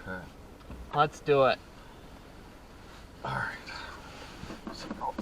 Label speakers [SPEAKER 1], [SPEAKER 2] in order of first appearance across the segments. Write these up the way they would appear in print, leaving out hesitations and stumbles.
[SPEAKER 1] Okay.
[SPEAKER 2] Let's do it.
[SPEAKER 1] All right. Seatbelt.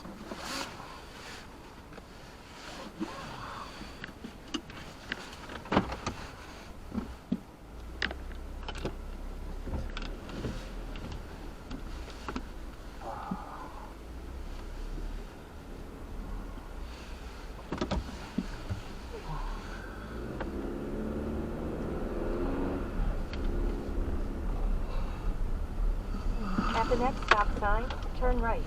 [SPEAKER 3] At the next stop sign, turn right.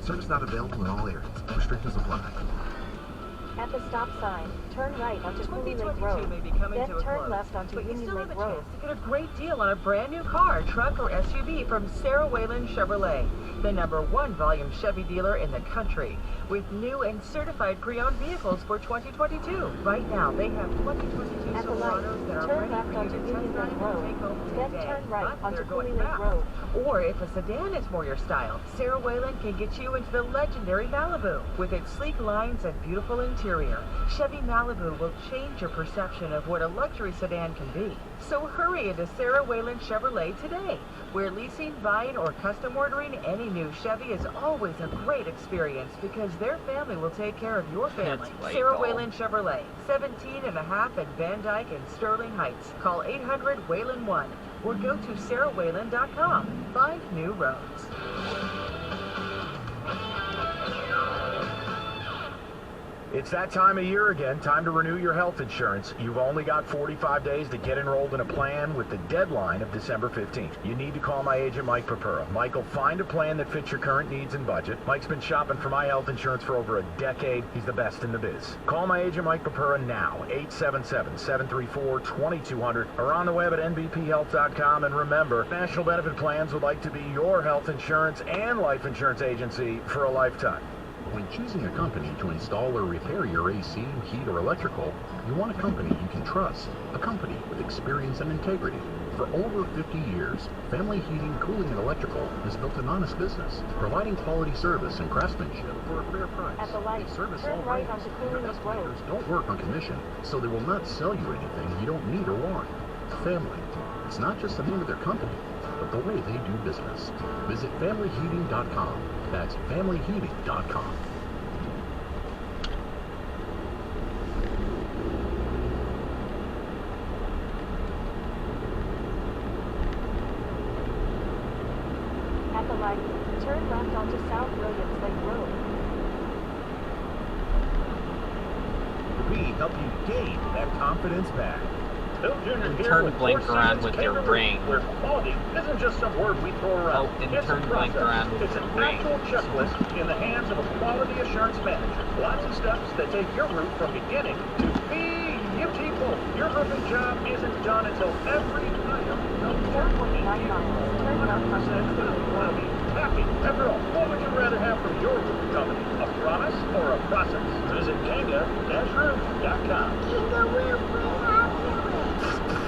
[SPEAKER 4] Service not available in all areas. Restrictions apply.
[SPEAKER 3] At the stop sign, turn right onto Cooley Lake
[SPEAKER 5] 2022
[SPEAKER 3] Road.
[SPEAKER 5] may be coming
[SPEAKER 3] Then
[SPEAKER 5] to a
[SPEAKER 3] turn
[SPEAKER 5] close,
[SPEAKER 3] left onto
[SPEAKER 5] but you
[SPEAKER 3] Union
[SPEAKER 5] still have
[SPEAKER 3] Lake
[SPEAKER 5] a
[SPEAKER 3] Road.
[SPEAKER 5] chance to get a great deal on a brand new car, truck, or SUV from Sarah Whalen Chevrolet, the #1 volume Chevy dealer in the country, with new and certified pre-owned vehicles for 2022. Right now, they have 2022
[SPEAKER 3] At the light,
[SPEAKER 5] Silverados that are
[SPEAKER 3] turn
[SPEAKER 5] ready
[SPEAKER 3] left
[SPEAKER 5] for you
[SPEAKER 3] onto
[SPEAKER 5] to
[SPEAKER 3] Union
[SPEAKER 5] test drive
[SPEAKER 3] Lake
[SPEAKER 5] and
[SPEAKER 3] Road.
[SPEAKER 5] take home
[SPEAKER 3] Then
[SPEAKER 5] today.
[SPEAKER 3] turn right
[SPEAKER 5] But
[SPEAKER 3] onto
[SPEAKER 5] they're going
[SPEAKER 3] Cooley Lake
[SPEAKER 5] fast.
[SPEAKER 3] Road.
[SPEAKER 5] Or if a sedan is more your style, Sarah Whalen can get you into the legendary Malibu. With its sleek lines and beautiful interior, Chevy Malibu will change your perception of what a luxury sedan can be. So hurry into Sarah Whalen Chevrolet today, where leasing, buying, or custom ordering any new Chevy is always a great experience because their family will take care of your family.
[SPEAKER 2] It's light
[SPEAKER 5] Sarah
[SPEAKER 2] bulb.
[SPEAKER 5] Whalen Chevrolet, 17 and a half in Van Dyke and Sterling Heights. Call 800-WHALEN-1 or go to sarahwhalen.com. Find new roads.
[SPEAKER 6] It's that time of year again. Time to renew your health insurance. You've only got 45 days to get enrolled in a plan with the deadline of December 15th. You need to call my agent, Mike Papura. Mike will find a plan that fits your current needs and budget. Mike's been shopping for my health insurance for over a decade. He's the best in the biz. Call my agent, Mike Papura, now. 877-734-2200 or on the web at nbphealth.com. And remember, National Benefit Plans would like to be your health insurance and life insurance agency for a lifetime.
[SPEAKER 4] When choosing a company to install or repair your AC, heat, or electrical, you want a company you can trust, a company with experience and integrity. For over 50 years, Family Heating, Cooling, and Electrical has built an honest business, providing quality service and craftsmanship for a fair price.
[SPEAKER 3] At the light,
[SPEAKER 4] They service
[SPEAKER 3] turn
[SPEAKER 4] all
[SPEAKER 3] right
[SPEAKER 4] brands,
[SPEAKER 3] onto
[SPEAKER 4] and
[SPEAKER 3] Cooley
[SPEAKER 4] their
[SPEAKER 3] Lake Road.
[SPEAKER 4] estimators don't work on commission, so they will not sell you anything you don't need or want. Family. It's not just the name of their company, but the way they do business. Visit FamilyHeating.com. That's FamilyHeating.com.
[SPEAKER 3] At the light, turn left onto South Williams Lake Road.
[SPEAKER 6] We help you gain that confidence back. Bill Jr.
[SPEAKER 2] And
[SPEAKER 6] here
[SPEAKER 2] turn
[SPEAKER 6] with
[SPEAKER 2] blink
[SPEAKER 6] Four
[SPEAKER 2] around
[SPEAKER 6] Seasons
[SPEAKER 2] with your
[SPEAKER 6] Kangaroo,
[SPEAKER 2] ring.
[SPEAKER 6] Where quality isn't just some word we throw around.
[SPEAKER 2] Oh, and
[SPEAKER 6] it's
[SPEAKER 2] turn
[SPEAKER 6] a
[SPEAKER 2] blink
[SPEAKER 6] process.
[SPEAKER 2] around with
[SPEAKER 6] It's
[SPEAKER 2] your
[SPEAKER 6] an
[SPEAKER 2] ring.
[SPEAKER 6] actual checklist in the hands of a quality assurance manager. Lots of steps that take your route from beginning to beautiful. Your roofing job isn't done until every item comes
[SPEAKER 3] In 4.9 miles, turn left onto
[SPEAKER 6] 100% quality. Happy. After all, what would you rather have from your roofing company? A promise or a process? Visit Kanga-Roof.com.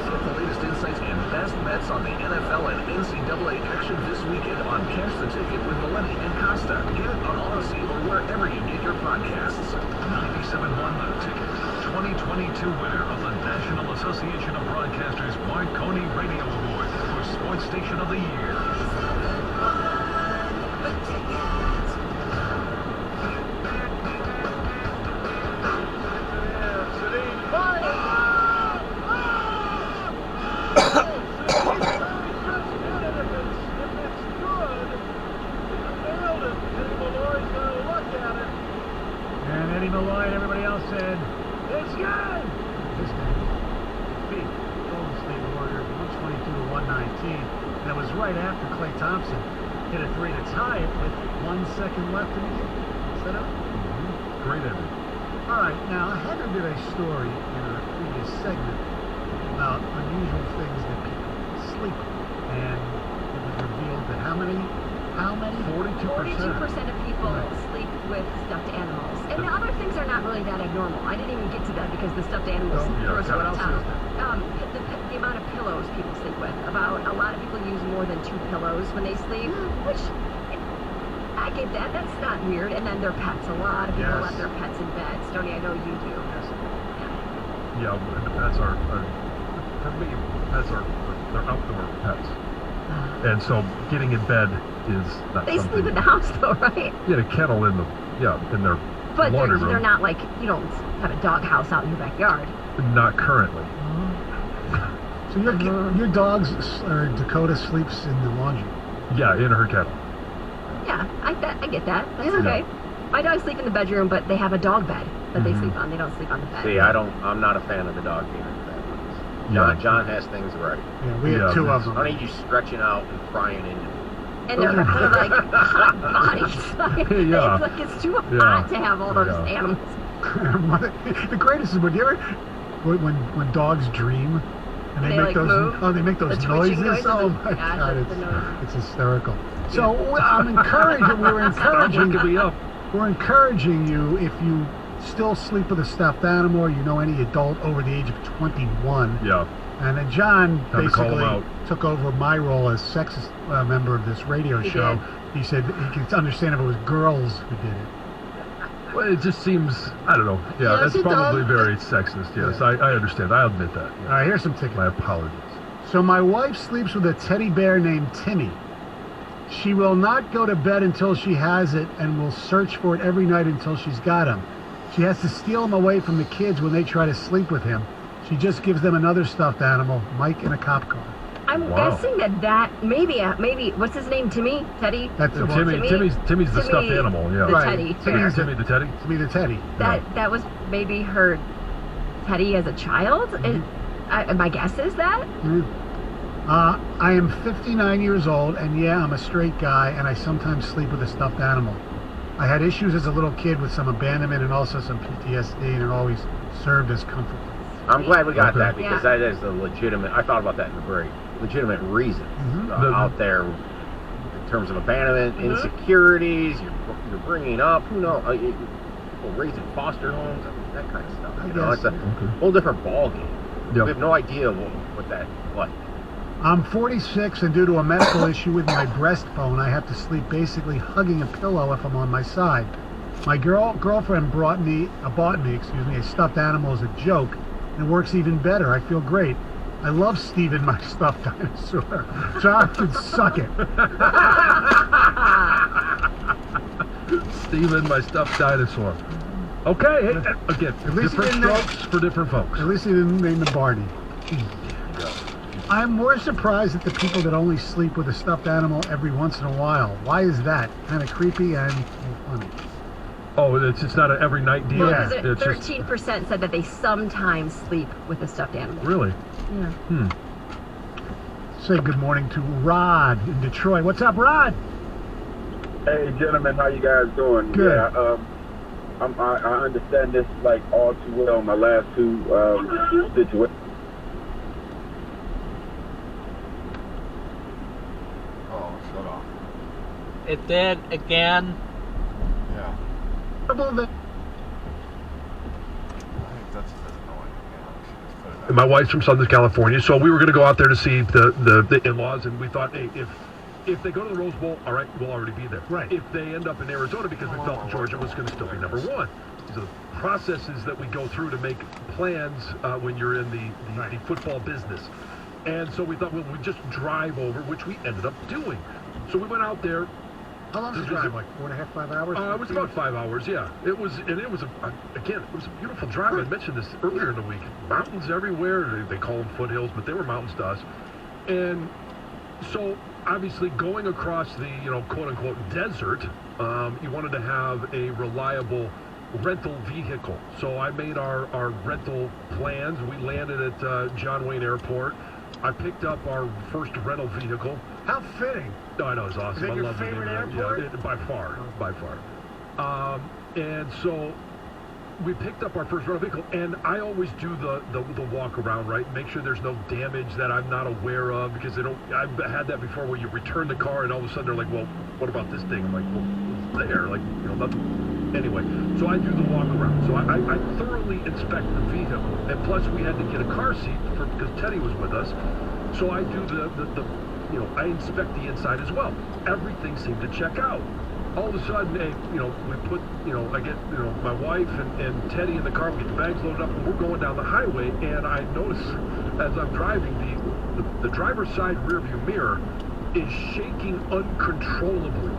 [SPEAKER 4] Get the latest insights and best bets on the NFL and NCAA action this weekend on Catch the Ticket with Valenti and Costa. Get it on Odyssey or wherever you get your podcasts. 97.1 The Ticket, 2022 winner of the National Association of Broadcasters Marconi Radio Award for Sports Station of the Year.
[SPEAKER 6] And Eddie Malloy and everybody else said, it's good! This game beat Golden State Warriors 122-119. And it was right after Klay Thompson hit a three to tie it with 1 second left in the game. Set up? Great effort. All right, now Heather did a story in a previous segment about unusual things that people sleep on. And it was revealed that how many? 42%.
[SPEAKER 7] 42% of people sleep with stuffed animals. And the other things are not really that abnormal. I didn't even get to that because the stuffed animals throws me out of town. The amount of pillows people sleep with. A lot of people use more than 2 pillows when they sleep, which I get that. That's not weird. And then their pets. A lot of people let their pets in bed. Stoney. I know you do.
[SPEAKER 1] Yeah, that's our for me, they're outdoor pets. And so getting in bed is not
[SPEAKER 7] They
[SPEAKER 1] something.
[SPEAKER 7] sleep in the house though, right?
[SPEAKER 1] You had a kennel in their
[SPEAKER 7] But
[SPEAKER 1] laundry
[SPEAKER 7] they're
[SPEAKER 1] room.
[SPEAKER 7] not like, you don't have a dog house out in your backyard.
[SPEAKER 1] Not currently.
[SPEAKER 6] So your dogs, or Dakota sleeps in the laundry.
[SPEAKER 1] Yeah, in her kennel.
[SPEAKER 7] Yeah, I get that. That's
[SPEAKER 6] Yeah.
[SPEAKER 7] okay. My dogs sleep in the bedroom, but they have a dog bed that they sleep on. They don't sleep on the bed.
[SPEAKER 2] See, I'm not a fan of the dog being in the bed.
[SPEAKER 1] Yeah.
[SPEAKER 2] John has things right.
[SPEAKER 6] Yeah, we have two of
[SPEAKER 2] I don't
[SPEAKER 6] them.
[SPEAKER 2] need you stretching out and prying into me.
[SPEAKER 7] And they're like hot bodies. Like,
[SPEAKER 1] Yeah.
[SPEAKER 7] it's too
[SPEAKER 1] Yeah.
[SPEAKER 7] hot to have all those
[SPEAKER 1] Yeah.
[SPEAKER 7] animals.
[SPEAKER 6] The greatest is when dogs dream and they
[SPEAKER 7] They,
[SPEAKER 6] make
[SPEAKER 7] like,
[SPEAKER 6] those
[SPEAKER 7] move?
[SPEAKER 6] they make those
[SPEAKER 7] The twitching
[SPEAKER 6] noises.
[SPEAKER 7] noises?
[SPEAKER 6] Oh my
[SPEAKER 7] Yeah,
[SPEAKER 6] god,
[SPEAKER 7] the noises.
[SPEAKER 6] it's hysterical. So I'm encouraging. We're encouraging.
[SPEAKER 1] Waking me up.
[SPEAKER 6] We're encouraging you, if you still sleep with a stuffed animal, or you know any adult over the age of 21.
[SPEAKER 1] Yeah.
[SPEAKER 6] And then John
[SPEAKER 1] Time to call him
[SPEAKER 6] basically
[SPEAKER 1] out.
[SPEAKER 6] took over my role as sexist member of this radio
[SPEAKER 7] He
[SPEAKER 6] show.
[SPEAKER 7] did.
[SPEAKER 6] He said he could understand if it was girls who did it.
[SPEAKER 1] Well, it just seems, I don't know. Yeah,
[SPEAKER 6] Yes,
[SPEAKER 1] that's
[SPEAKER 6] it
[SPEAKER 1] probably
[SPEAKER 6] does.
[SPEAKER 1] very sexist. Yes,
[SPEAKER 6] Yeah.
[SPEAKER 1] I understand. I admit that.
[SPEAKER 6] All right, here's some tickets.
[SPEAKER 1] My apologies.
[SPEAKER 6] So my wife sleeps with a teddy bear named Timmy. She will not go to bed until she has it and will search for it every night until she's got him. She has to steal him away from the kids when they try to sleep with him. She just gives them another stuffed animal, Mike, in a cop car.
[SPEAKER 7] I'm
[SPEAKER 1] Wow.
[SPEAKER 7] guessing that maybe what's his name? Timmy? Teddy?
[SPEAKER 6] That's the one.
[SPEAKER 1] Timmy's the stuffed animal. Yeah.
[SPEAKER 7] The
[SPEAKER 6] Right.
[SPEAKER 7] teddy.
[SPEAKER 6] Timmy's
[SPEAKER 1] Timmy the teddy.
[SPEAKER 6] To be the teddy.
[SPEAKER 7] That was maybe her Teddy as a child. My guess is that.
[SPEAKER 6] I am 59 years old, and yeah, I'm a straight guy, and I sometimes sleep with a stuffed animal. I had issues as a little kid with some abandonment and also some PTSD, and it always served as comfort.
[SPEAKER 2] I'm glad we got
[SPEAKER 1] Okay.
[SPEAKER 2] that because
[SPEAKER 7] Yeah.
[SPEAKER 2] that is a legitimate. I thought about that in a very legitimate reason
[SPEAKER 1] The-
[SPEAKER 2] out there in terms of abandonment, insecurities. You're bringing up. Who knows? People raising foster homes, that kind of stuff.
[SPEAKER 6] I
[SPEAKER 2] You know,
[SPEAKER 6] guess.
[SPEAKER 2] it's a whole different ball game.
[SPEAKER 1] Yep.
[SPEAKER 2] We have no idea what that's like.
[SPEAKER 6] I'm 46, and due to a medical issue with my breastbone, I have to sleep basically hugging a pillow if I'm on my side. My girlfriend bought me a stuffed animal as a joke, and it works even better. I feel great. I love Steven, my stuffed dinosaur. John can suck it.
[SPEAKER 1] Steven, my stuffed dinosaur. Okay, hey, again,
[SPEAKER 6] At least
[SPEAKER 1] different
[SPEAKER 6] he didn't-
[SPEAKER 1] strokes for different folks.
[SPEAKER 6] At least he didn't name the Barney. I'm more surprised at the people that only sleep with a stuffed animal every once in a while. Why is that? Kind of creepy and funny.
[SPEAKER 1] Oh, it's not an every night deal.
[SPEAKER 7] Well,
[SPEAKER 6] Yeah,
[SPEAKER 7] because
[SPEAKER 1] it's just
[SPEAKER 7] 13% said that they sometimes sleep with a stuffed animal.
[SPEAKER 1] really.
[SPEAKER 7] Yeah.
[SPEAKER 6] Say good morning to Rod in Detroit. What's up, Rod?
[SPEAKER 8] Hey, gentlemen, how you guys doing?
[SPEAKER 6] Good.
[SPEAKER 8] Yeah, I understand this like all too well. My last two situations.
[SPEAKER 1] Oh, shut off.
[SPEAKER 9] It did again.
[SPEAKER 1] Yeah.
[SPEAKER 6] Well, then-
[SPEAKER 1] I think that's annoying. Yeah, my wife's from Southern California, so we were going to go out there to see the in-laws, and we thought, hey, if they go to the Rose Bowl, all right, we'll already be there.
[SPEAKER 6] Right.
[SPEAKER 1] If they end up in Arizona, because we felt Georgia was going to still be number one. These are the processes that we go through to make plans when you're in the football business. And so we thought, well, we just drive over, which we ended up doing. So we went out there.
[SPEAKER 6] how long is the drive? Like 4.5, 5 hours?
[SPEAKER 1] It was about 5 hours, yeah. It was a beautiful drive. I mentioned this earlier in the week. Mountains everywhere. They call them foothills, but they were mountains to us. And so, obviously, going across the, quote-unquote desert, you wanted to have a reliable rental vehicle. So I made our rental plans. We landed at John Wayne Airport. I picked up our first rental vehicle.
[SPEAKER 6] How fitting.
[SPEAKER 1] No, I know, it's awesome.
[SPEAKER 6] Is that
[SPEAKER 1] I
[SPEAKER 6] your
[SPEAKER 1] love
[SPEAKER 6] favorite
[SPEAKER 1] it.
[SPEAKER 6] airport?
[SPEAKER 1] Yeah, by far. And so we picked up our first rental vehicle, and I always do the walk around, right? Make sure there's no damage that I'm not aware of, because I've had that before where you return the car and all of a sudden they're like, well, what about this thing? I'm like, well, it's there, like, nothing. Anyway, so I do the walk around. So I thoroughly inspect the vehicle, and plus we had to get a car seat because Teddy was with us. So I do I inspect the inside as well. Everything seemed to check out. all of a sudden, hey, we put, I get, my wife and Teddy in the car, we get the bags loaded up, and we're going down the highway, and I notice as I'm driving, the driver's side rearview mirror is shaking uncontrollably.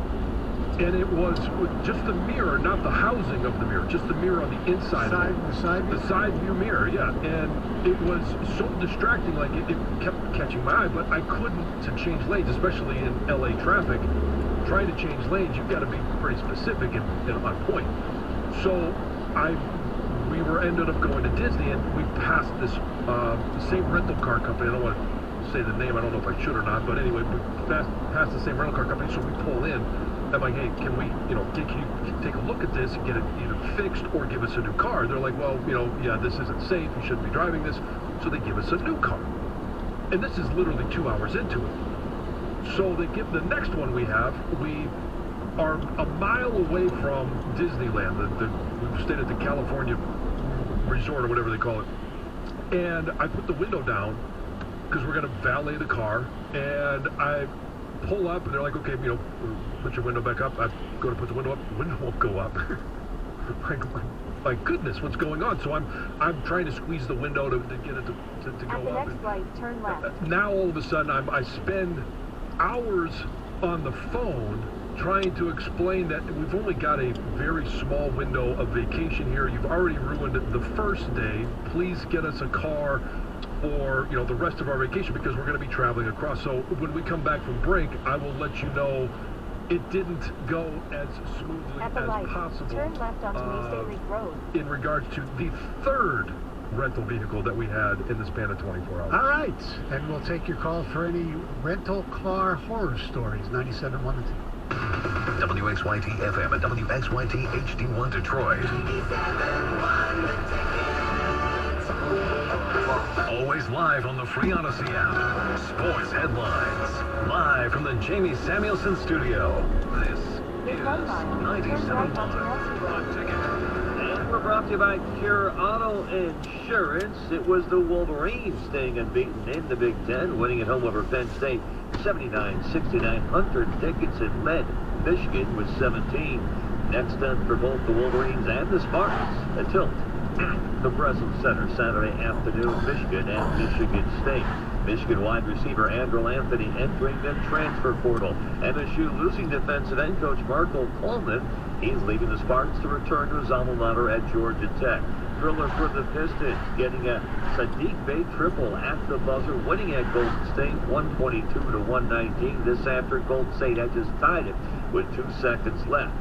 [SPEAKER 1] And it was just the mirror, not the housing of the mirror, just the mirror on the inside. The side view mirror, yeah. And it was so distracting, like it kept catching my eye, but I couldn't to change lanes, especially in LA traffic. Trying to change lanes, you've got to be pretty specific and on point. So we ended up going to Disney, and we passed this same rental car company. I don't want to say the name, I don't know if I should or not, but anyway, we passed the same rental car company, so we pull in. I'm like, hey, can we, can you take a look at this and get it either fixed or give us a new car? They're like, well, yeah, this isn't safe. You shouldn't be driving this. So they give us a new car. And this is literally 2 hours into it. So they give the next one we have. We are a mile away from Disneyland. We stayed at the California Resort or whatever they call it. And I put the window down because we're going to valet the car. And I pull up, and they're like, okay, put your window back up. I go to put the window up, the window won't go up. Like, my goodness, what's going on? So I'm trying to squeeze the window to get it to go up.
[SPEAKER 3] At the next light, turn left.
[SPEAKER 1] Now all of a sudden I spend hours on the phone trying to explain that we've only got a very small window of vacation here. You've already ruined the first day. Please get us a car for the rest of our vacation, because we're going to be traveling across. So when we come back from break, I will let you know it didn't go as smoothly
[SPEAKER 3] At the
[SPEAKER 1] as
[SPEAKER 3] light,
[SPEAKER 1] possible.
[SPEAKER 3] turn left onto Maesteg Lake Road.
[SPEAKER 1] In regards to the third rental vehicle that we had in the span of 24 hours.
[SPEAKER 6] All right, and we'll take your call for any rental car horror stories. 97.1 The Ticket.
[SPEAKER 4] WXYT FM and WXYT HD1 Detroit. Always live on the free Odyssey app. Sports headlines. Live from the Jamie Samuelson studio. This is 97.1 The Ticket.
[SPEAKER 10] And we're brought to you by Cure Auto Insurance. It was the Wolverines staying unbeaten in the Big Ten, winning at home over Penn State 79-69. Hunter Dickinson led Michigan with 17. Next up for both the Wolverines and the Spartans, a tilt. The Breslin Center Saturday afternoon, Michigan and Michigan State. Michigan wide receiver Andrew Anthony entering the transfer portal. MSU losing defensive end coach Marco Coleman. He's leaving the Spartans to return to his alma mater at Georgia Tech. Thriller for the Pistons, getting a Sadiq Bey triple at the buzzer, winning at Golden State 122-119. This after Golden State had just tied it with 2 seconds left.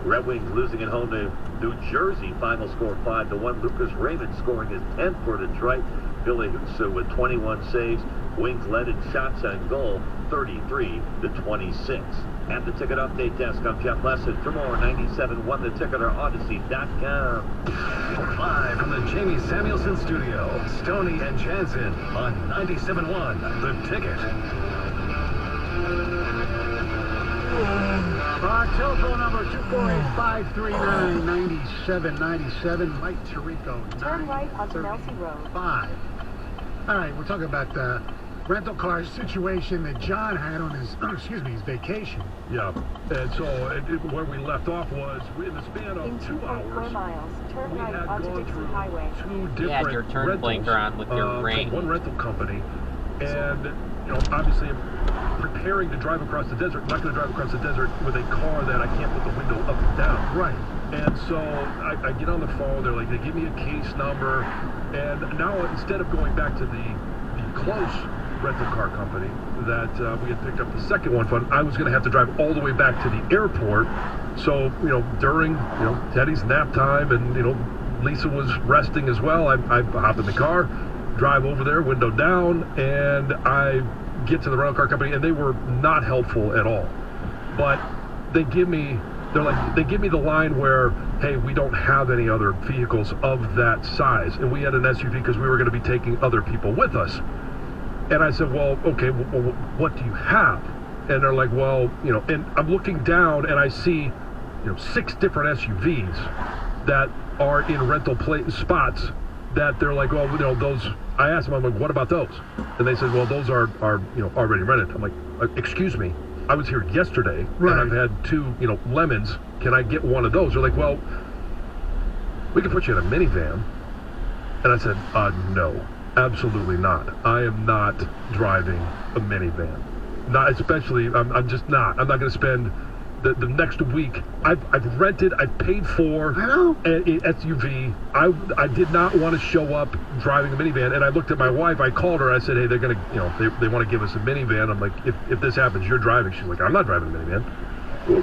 [SPEAKER 10] Red Wings losing at home to New Jersey. Final score 5-1. Lucas Raymond scoring his 10th for Detroit. Billy Husu with 21 saves. Wings led in shots on goal 33-26. At the ticket update desk, I'm Jeff Lesson. For more, 97.1theticket or Odyssey.com.
[SPEAKER 4] Live from the Jamie Samuelson studio, Stoney and Jansen on 97.1 The Ticket.
[SPEAKER 6] Telephone number 248-539-9797. Mike Tirico.
[SPEAKER 3] Turn right onto Nelsie Road.
[SPEAKER 6] 5. All right, we're talking about the rental car situation that John had on his, his vacation.
[SPEAKER 1] Yeah, and so where we left off was in the span of
[SPEAKER 3] in
[SPEAKER 1] 2 hours.
[SPEAKER 3] 2.4 miles, turn
[SPEAKER 1] We
[SPEAKER 3] right
[SPEAKER 1] had
[SPEAKER 3] onto
[SPEAKER 1] gone
[SPEAKER 3] Dixie
[SPEAKER 1] through
[SPEAKER 3] Highway.
[SPEAKER 1] 2 different
[SPEAKER 9] You had your turn
[SPEAKER 1] rentals,
[SPEAKER 9] blinker on with your ring.
[SPEAKER 1] from one rental company, and obviously I'm preparing to drive across the desert. I'm not going to drive across the desert with a car that I can't put the window up and down.
[SPEAKER 6] Right.
[SPEAKER 1] And so I get on the phone. They're like, they give me a case number, and now instead of going back to the close rental car company that we had picked up the second one from, I was going to have to drive all the way back to the airport. So during Teddy's nap time, and Lisa was resting as well, I hop in the car, drive over there, window down, and I get to the rental car company, and they were not helpful at all. But they give me the line where, hey, we don't have any other vehicles of that size, and we had an SUV because we were going to be taking other people with us. And I said, well, okay, well, what do you have? And they're like, well, and I'm looking down and I see, 6 different SUVs that are in rental spots that they're like, well, those. I asked them, I'm like, what about those? And they said, well, those are already rented. I'm like, excuse me. I was here yesterday,
[SPEAKER 6] Right.
[SPEAKER 1] and I've had 2, lemons. Can I get one of those? They're like, well, we can put you in a minivan. And I said, no, absolutely not. I am not driving a minivan. Not especially, I'm just not. I'm not going to spend the next week. I've rented, I've paid for an SUV. I did not want to show up driving a minivan. And I looked at my wife, I called her, I said, hey, they're going to, they want to give us a minivan. I'm like, if this happens, you're driving. She's like, I'm not driving a minivan.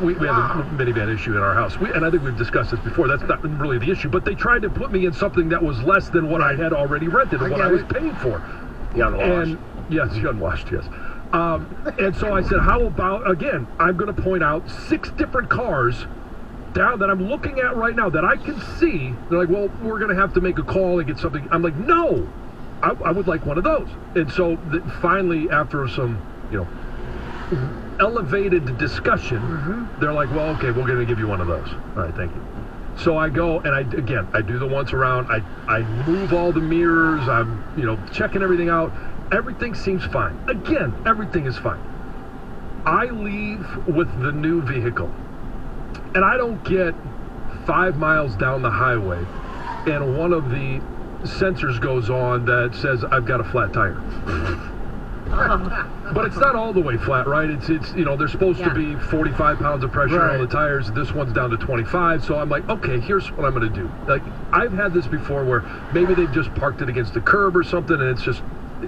[SPEAKER 1] We have a minivan issue in our house. And I think we've discussed this before. That's not really the issue. But they tried to put me in something that was less than what I had already rented and what I was paying for.
[SPEAKER 2] The unwashed.
[SPEAKER 1] And, yes, the unwashed, yes. And so I said, how about, again, I'm going to point out 6 different cars down that I'm looking at right now that I can see. They're like, well, we're going to have to make a call and get something. I'm like, no, I would like one of those. And so finally, after some, elevated discussion, they're like, well, okay, we're going to give you one of those. All right, thank you. So I go and I do the once around. I move all the mirrors. I'm, checking everything out. Everything seems fine. Again, everything is fine. I leave with the new vehicle, and I don't get 5 miles down the highway, and one of the sensors goes on that says I've got a flat tire. But it's not all the way flat, right? It's they're supposed to be 45 pounds of pressure on the tires. This one's down to 25. So I'm like, okay, here's what I'm going to do. Like, I've had this before where maybe they've just parked it against the curb or something, and it's just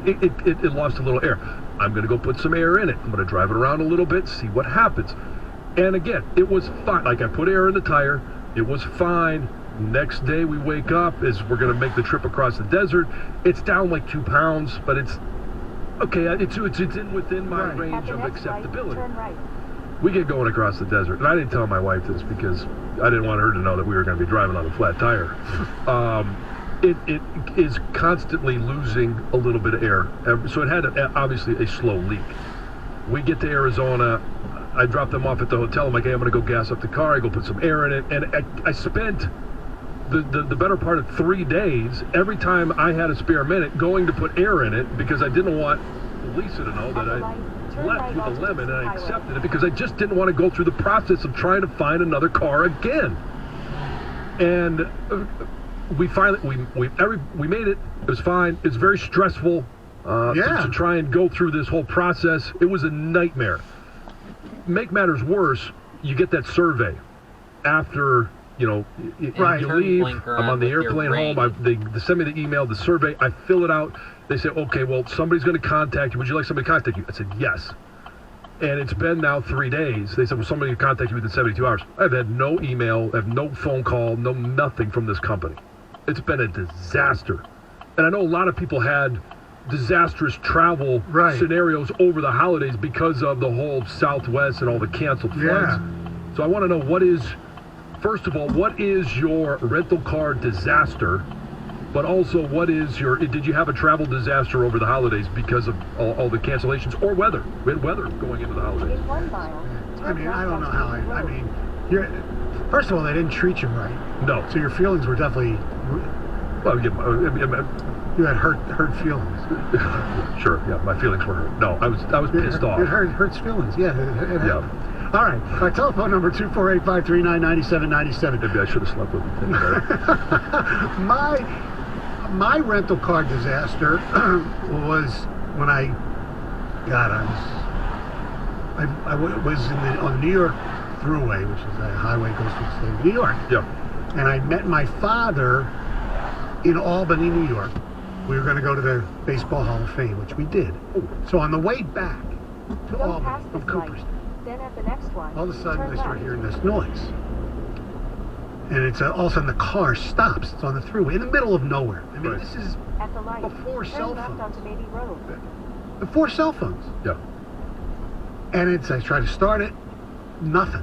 [SPEAKER 1] it lost a little air. I'm going to go put some air in it. I'm going to drive it around a little bit, see what happens. And again, it was fine. Like, I put air in the tire. It was fine. Next day we wake up, we're going to make the trip across the desert. It's down like 2 pounds, but it's okay. It's within my range of acceptability.
[SPEAKER 3] Turn right.
[SPEAKER 1] We get going across the desert, and I didn't tell my wife this because I didn't want her to know that we were going to be driving on a flat tire. It is constantly losing a little bit of air, so it had obviously a slow leak. We get to Arizona. I drop them off at the hotel. I'm like, hey, I'm going to go gas up the car. I go put some air in it, and I spent the better part of 3 days, every time I had a spare minute, going to put air in it because I didn't want Lisa to know that I left with a lemon, and I accepted it because I just didn't want to go through the process of trying to find another car again. And we finally we made it. It was fine. It's very stressful to try and go through this whole process. It was a nightmare. Make matters worse, you get that survey after you leave. I'm on the airplane home. They send me the email, the survey. I fill it out. They say, okay, well, somebody's going to contact you. Would you like somebody to contact you? I said, yes. And it's been now 3 days. They said, well, somebody will contact you within 72 hours. I've had no email, I have no phone call, no nothing from this company. It's been a disaster. And I know a lot of people had disastrous travel scenarios over the holidays because of the whole Southwest and all the canceled flights. So I want to know first of all, what is your rental car disaster? But also, did you have a travel disaster over the holidays because of all the cancellations or weather? We had weather going into the holidays.
[SPEAKER 3] In 1 mile,
[SPEAKER 6] I mean, I don't know how first of all, they didn't treat you right.
[SPEAKER 1] No.
[SPEAKER 6] So your feelings were definitely...
[SPEAKER 1] Well,
[SPEAKER 6] you had hurt feelings.
[SPEAKER 1] Sure, yeah, my feelings were hurt. No, I was pissed off.
[SPEAKER 6] It hurts feelings, yeah. All right, our telephone number 248-539-9797.
[SPEAKER 1] Maybe I should have slept with you.
[SPEAKER 6] My rental car disaster was when I was on the New York Thruway, which is a highway that goes through the state of New York.
[SPEAKER 1] Yeah.
[SPEAKER 6] And I met my father in Albany, New York. We were going to go to the Baseball Hall of Fame, which we did. So on the way back to Albany from Cooperstown,
[SPEAKER 3] then at the next one,
[SPEAKER 6] all of a sudden I start hearing this noise. And it's all of a sudden the car stops. It's on the thruway in the middle of nowhere. I mean, this is
[SPEAKER 3] at the light,
[SPEAKER 6] before cell phones.
[SPEAKER 3] onto Beatty Road.
[SPEAKER 6] Before cell phones.
[SPEAKER 1] Yeah.
[SPEAKER 6] And I try to start it, nothing.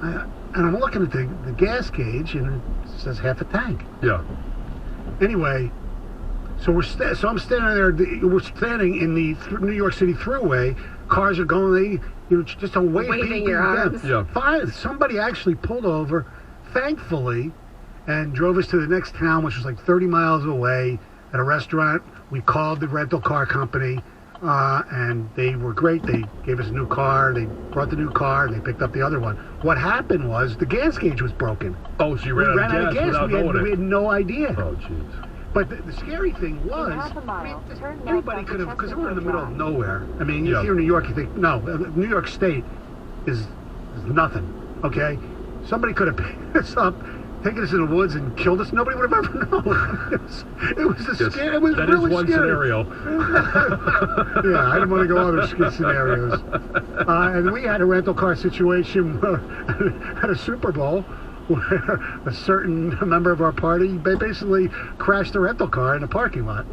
[SPEAKER 6] And I'm looking at the gas gauge, and it says half a tank.
[SPEAKER 1] Yeah.
[SPEAKER 6] Anyway, so I'm standing there. We're standing in the New York City Thruway. Cars are going. Just a waving your arms. Yeah. Finally, somebody actually pulled over, thankfully, and drove us to the next town, which was like 30 miles away, at a restaurant. We called the rental car company. and they were great. They gave us a new car. They brought the new car, and they picked up the other one. What happened was the gas gauge was broken.
[SPEAKER 1] Oh, so you ran out of gas without knowing it.
[SPEAKER 6] We had no idea.
[SPEAKER 1] Oh, jeez.
[SPEAKER 6] But the scary thing was, anybody could have, because we're in the middle of nowhere. I mean, you hear New York, you think, no, New York State is nothing, okay? Somebody could have picked us up, taken us in the woods and killed us. Nobody would have ever known. It was scary. It was
[SPEAKER 1] that
[SPEAKER 6] really
[SPEAKER 1] is one
[SPEAKER 6] scary.
[SPEAKER 1] Scenario.
[SPEAKER 6] Yeah, I didn't want to go other scenarios. And we had a rental car situation at a Super Bowl where a certain member of our party basically crashed a rental car in a parking lot.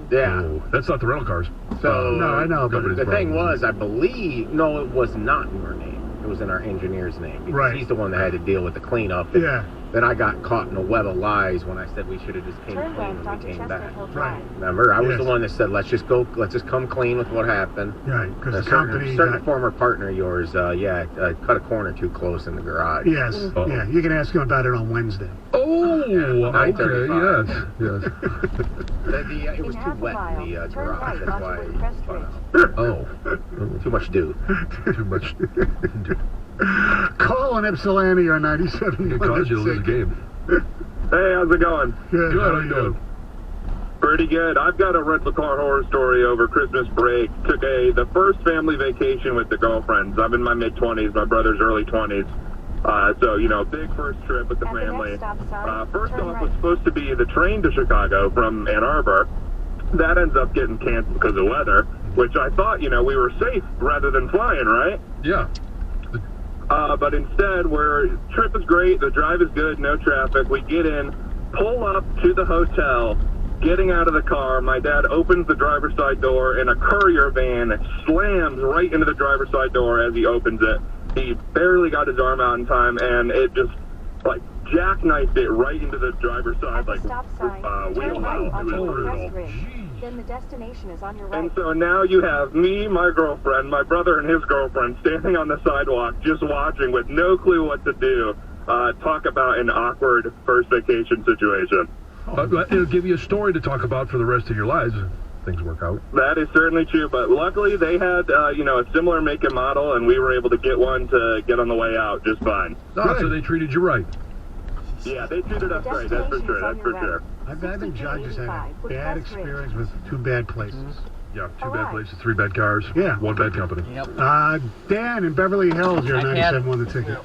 [SPEAKER 2] Yeah.
[SPEAKER 1] Oh, that's not the rental cars.
[SPEAKER 2] So
[SPEAKER 6] no, I know. But
[SPEAKER 2] the thing was, I believe, no, it was not in your name. It was in our engineer's name. Because
[SPEAKER 6] right.
[SPEAKER 2] He's the one that had to deal with the cleanup. And
[SPEAKER 6] yeah.
[SPEAKER 2] Then I got caught in a web of lies when I said we should have just came clean when we came back.
[SPEAKER 6] Right.
[SPEAKER 2] Remember, I was the one that said let's just come clean with what happened.
[SPEAKER 6] Right, because the
[SPEAKER 2] company, certain former partner of yours, cut a corner too close in the garage.
[SPEAKER 6] Yes, yeah, you can ask him about it on Wednesday.
[SPEAKER 1] Oh, okay, yes.
[SPEAKER 2] It was too wet in the garage. That's why he spun out.
[SPEAKER 1] Oh,
[SPEAKER 2] too much dew.
[SPEAKER 1] Too much.
[SPEAKER 6] Call on Ypsilanti or 97.
[SPEAKER 1] It caused you to lose a game.
[SPEAKER 8] Hey, how's it going?
[SPEAKER 6] Good.
[SPEAKER 1] How are you doing?
[SPEAKER 8] Pretty good. I've got a rental car horror story over Christmas break. Took the first family vacation with the girlfriends. I'm in my mid-20s, my brother's early 20s. So, big first trip with the family. First off was supposed to be the train to Chicago from Ann Arbor. That ends up getting canceled because of weather, which I thought, we were safe rather than flying, right?
[SPEAKER 1] Yeah.
[SPEAKER 8] But instead, trip is great, the drive is good, no traffic. We get in, pull up to the hotel, getting out of the car. My dad opens the driver's side door, and a courier van slams right into the driver's side door as he opens it. He barely got his arm out in time, and it just, jackknifed it right into the driver's side, wheelhouse. It was brutal.
[SPEAKER 3] Then the destination is on your right.
[SPEAKER 8] And so now you have me, my girlfriend, my brother and his girlfriend standing on the sidewalk just watching with no clue what to do. Talk about an awkward first vacation situation.
[SPEAKER 1] It'll give you a story to talk about for the rest of your lives if things work out.
[SPEAKER 8] That is certainly true, but luckily they had, a similar make and model, and we were able to get one to get on the way out just fine.
[SPEAKER 1] So they treated you right.
[SPEAKER 8] Yeah, they treated us right, that's for sure.
[SPEAKER 6] I think John just had a bad experience with two bad places.
[SPEAKER 1] Yeah, two bad places, 3 bad cars,
[SPEAKER 6] yeah,
[SPEAKER 1] 1 bad company.
[SPEAKER 9] Yep.
[SPEAKER 6] Dan in Beverly Hills, you're 97 won the ticket.